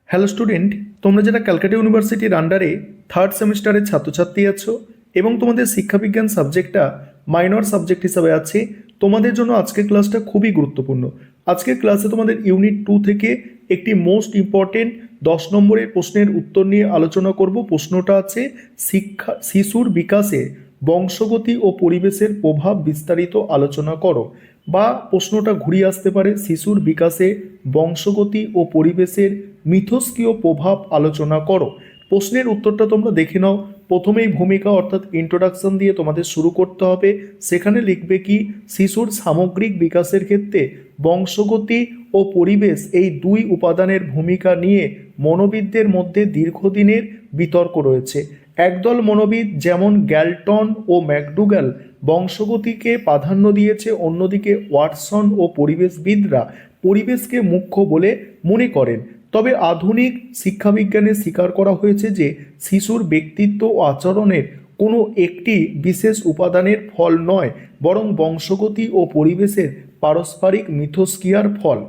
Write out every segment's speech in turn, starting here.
Hello student, তোমরা যারা ক্যালকাটা ইউনিভার্সিটির আন্ডারে থার্ড সেমিস্টারের ছাত্রছাত্রী আছো এবং তোমাদের শিক্ষাবিজ্ঞান সাবজেক্টটা মাইনর সাবজেক্ট হিসাবে আছে, তোমাদের জন্য আজকের ক্লাসটা খুবই গুরুত্বপূর্ণ। আজকের ক্লাসে তোমাদের ইউনিট 2 থেকে একটি মোস্ট ইম্পর্টেন্ট 10 নম্বরের প্রশ্নের উত্তর নিয়ে আলোচনা করব। প্রশ্নটা আছে শিশুর বিকাশে বংশগতি ও পরিবেশের প্রভাব বিস্তারিত আলোচনা করো। বা প্রশ্নটা ঘুরিয়ে আসতে পারে, শিশুর বিকাশে বংশগতি ও পরিবেশের মিথস্ক্রিয় প্রভাব আলোচনা করো। প্রশ্নের উত্তরটা তোমরা দেখে নাও। প্রথমেই ভূমিকা অর্থাৎ ইন্ট্রোডাকশন দিয়ে তোমাদের শুরু করতে হবে। সেখানে লিখবে কি, শিশুর সামগ্রিক বিকাশের ক্ষেত্রে বংশগতি ও পরিবেশ এই দুই উপাদানের ভূমিকা নিয়ে মনোবিদদের মধ্যে দীর্ঘদিনের বিতর্ক রয়েছে। একদল মনোবিদ যেমন গ্যালটন ও ম্যাকডুগাল বংশগতিকে প্রাধান্য দিয়েছে, অন্যদিকে ওয়াটসন ও পরিবেশবিদরা পরিবেশকে মুখ্য বলে মনে করেন। তবে আধুনিক শিক্ষাবিজ্ঞানে স্বীকার করা হয়েছে যে শিশুর ব্যক্তিত্ব ও আচরণের কোনো একটি বিশেষ উপাদানের ফল নয়, বরং বংশগতি ও পরিবেশের পারস্পরিক মিথস্ক্রিয়ার ফল।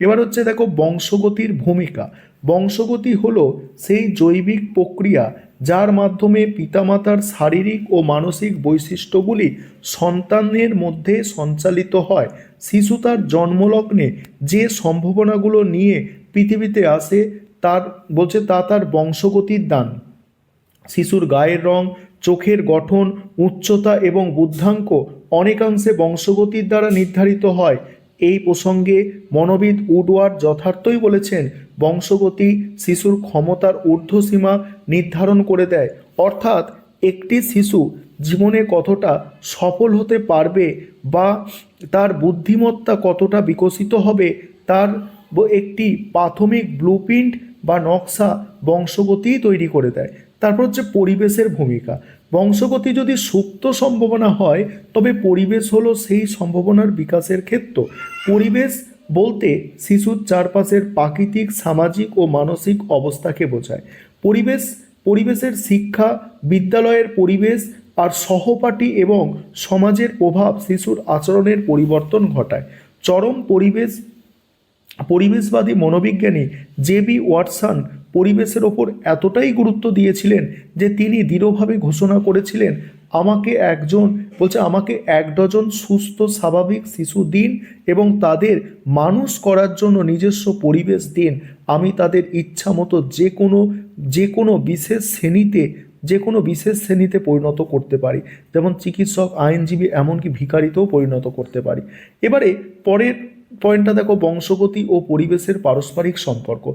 এবার হচ্ছে দেখো বংশগতির ভূমিকা। বংশগতি হলো সেই জৈবিক প্রক্রিয়া যার মাধ্যমে পিতামাতার শারীরিক ও মানসিক বৈশিষ্ট্যগুলি সন্তানের মধ্যে সঞ্চালিত হয়। শিশু তার জন্মলগ্নে যে সম্ভাবনাগুলো নিয়ে পৃথিবীতে আসে তার বংশগতির দান। শিশুর গায়ের রং, চোখের গঠন, উচ্চতা এবং বুদ্ধাঙ্ক অনেকাংশে বংশগতির দ্বারা নির্ধারিত হয়। এই প্রসঙ্গে মনোবিদ উডওয়ার্ড যথার্থই বলেছেন, বংশগতি শিশুর ক্ষমতার ঊর্ধ্বসীমা নির্ধারণ করে দেয়। অর্থাৎ একটি শিশু জীবনে কতটা সফল হতে পারবে বা তার বুদ্ধিমত্তা কতটা বিকশিত হবে তার একটি প্রাথমিক ব্লুপ্রিন্ট বা নকশা বংশগতিই তৈরি করে দেয়। তারপর হচ্ছে পরিবেশের ভূমিকা। বংশগতি যদি সুপ্ত সম্ভাবনা হয়, তবে পরিবেশ হলো সেই সম্ভাবনার বিকাশের ক্ষেত্র। পরিবেশ বলতে শিশুর চারপাশের প্রাকৃতিক, সামাজিক ও মানসিক অবস্থাকে বোঝায়। পরিবেশের শিক্ষা, বিদ্যালয়ের পরিবেশ আর সহপাঠী এবং সমাজের প্রভাব শিশুর আচরণের পরিবর্তন ঘটায়। চরম পরিবেশবাদী মনোবিজ্ঞানী জে.বি. ওয়াটসন পরিবেশের ওপর এতটাই গুরুত্ব দিয়েছিলেন যে তিনি দৃঢ়ভাবে ঘোষণা করেছিলেন, আমাকে 1 ডজন সুস্থ স্বাভাবিক শিশু দিন এবং তাদের মানুষ করার জন্য নিজস্ব পরিবেশ দিন। আমি তাদের ইচ্ছা মতো যে কোনো বিশেষ শ্রেণীতে পরিণত করতে পারি, যেমন চিকিৎসক, আইনজীবী, এমনকি ভিখারিতেও পরিণত করতে পারি। এবারে পরের পয়েন্টটা দেখো, বংশগতি ও পরিবেশের পারস্পরিক সম্পর্ক।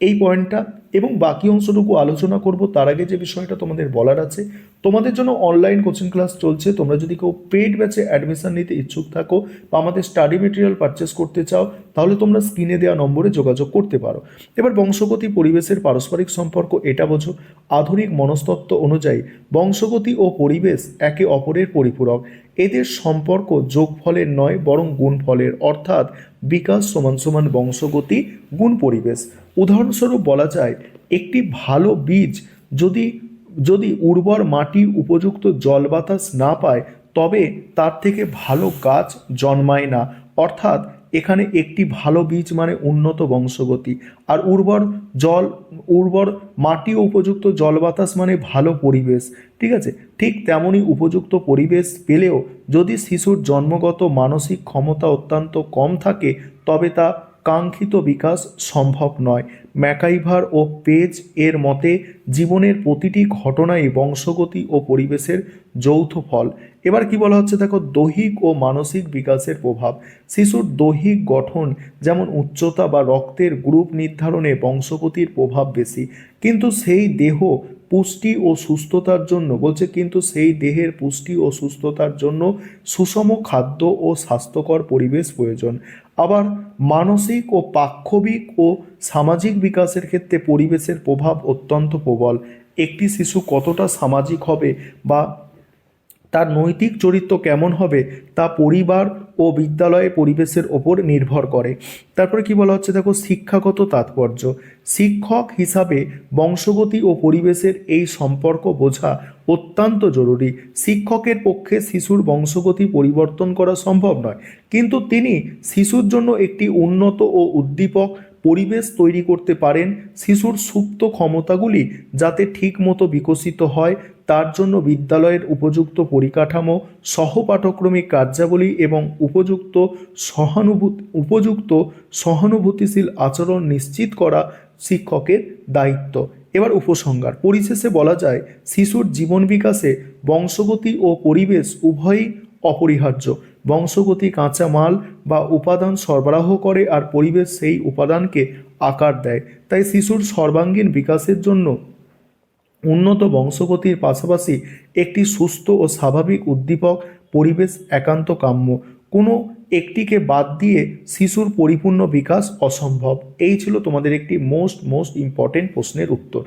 এই পয়েন্টটা এবং বাকি অংশটুকু আলোচনা করব। তার আগে যে বিষয়টা তোমাদের বলার আছে, তোমাদের জন্য অনলাইন কোচিং ক্লাস চলছে। তোমরা যদি কেউ পেড ব্যাচে অ্যাডমিশন নিতে ইচ্ছুক থাকো বা আমাদের স্টাডি মেটেরিয়াল পারচেস করতে চাও, তাহলে তোমরা স্ক্রিনে দেওয়া নম্বরে যোগাযোগ করতে পারো। এবার বংশগতি পরিবেশের পারস্পরিক সম্পর্ক এটা বোঝো। আধুনিক মনস্তত্ত্ব অনুযায়ী বংশগতি ও পরিবেশ একে অপরের পরিপূরক। এদের সম্পর্ক যোগফলের নয়, বরং গুণফলের। অর্থাৎ বিকাশ সমান সমান বংশগতি গুণ পরিবেশ। উদাহরণস্বরূপ বলা যায়, একটি ভালো বীজ যদি উর্বর মাটি, উপযুক্ত জল বাতাস না পায়, তবে তার থেকে ভালো গাছ জন্মায় না। অর্থাৎ এখানে একটি ভালো বীজ মানে উন্নত বংশগতি, আর উর্বর মাটি ও উপযুক্ত জল বাতাস মানে ভালো পরিবেশ। ঠিক আছে, ঠিক তেমনই উপযুক্ত পরিবেশ পেলেও যদি শিশুর জন্মগত মানসিক ক্ষমতা অত্যন্ত কম থাকে, তবে তা কাঙ্ক্ষিত বিকাশ সম্ভব নয়। ম্যাকাইভার ও পেজ এর মতে জীবনের প্রতিটি ঘটনাই বংশগতি ও পরিবেশের যৌথ ফল। এবার কি বলা হচ্ছে দেখো, দৈহিক ও মানসিক বিকাশের প্রভাব। শিশুর দৈহিক গঠন যেমন উচ্চতা বা রক্তের গ্রুপ নির্ধারণে বংশগতির প্রভাব বেশি, কিন্তু সেই দেহের পুষ্টি ও সুস্থতার জন্য সুষম খাদ্য ও স্বাস্থ্যকর পরিবেশ প্রয়োজন। আবার মানসিক ও পাক্ষবিক ও সামাজিক বিকাশের ক্ষেত্রে পরিবেশের প্রভাব অত্যন্ত প্রবল। একটি শিশু কতটা সামাজিক হবে বা তার নৈতিক চরিত্র কেমন হবে তা পরিবার ও বিদ্যালয়ে পরিবেশের ওপর নির্ভর করে। তারপরে কি বলা হচ্ছে দেখো, শিক্ষাগত তাৎপর্য। শিক্ষক হিসাবে বংশগতি ও পরিবেশের এই সম্পর্ক বোঝা অত্যন্ত জরুরি। শিক্ষকের পক্ষে শিশুর বংশগতি পরিবর্তন করা সম্ভব নয়, কিন্তু তিনি শিশুর জন্য একটি উন্নত ও উদ্দীপক পরিবেশ তৈরি করতে পারেন শিশুর সুপ্ত ক্ষমতাগুলি যাতে ঠিকমতো বিকশিত হয় তার জন্য বিদ্যালয়ের উপযুক্ত সহপাঠক্রমিক কার্যাবলী এবং উপযুক্ত সহানুভূতিশীল আচরণ নিশ্চিত করা শিক্ষকের দায়িত্ব। এবার উপসংহার পরিশেষে বলা যায় শিশুর জীবন বিকাশে বংশগতি ও পরিবেশ উভয়ই অপরিহার্য। বংশগতি কাঁচা মাল বা উপাদান সরবরাহ করে আর পরিবেশ সেই উপাদানকে আকার দেয়। তাই শিশুর সর্বাঙ্গীন বিকাশের জন্য উন্নত বংশগতির পাশাপাশি একটি সুস্থ ও স্বাভাবিক উদ্দীপক পরিবেশ একান্ত কাম্য। কোনো একটিকে বাদ দিয়ে শিশুর পরিপূর্ণ বিকাশ অসম্ভব। এই ছিল তোমাদের একটি মোস্ট ইম্পর্টেন্ট প্রশ্নের উত্তর।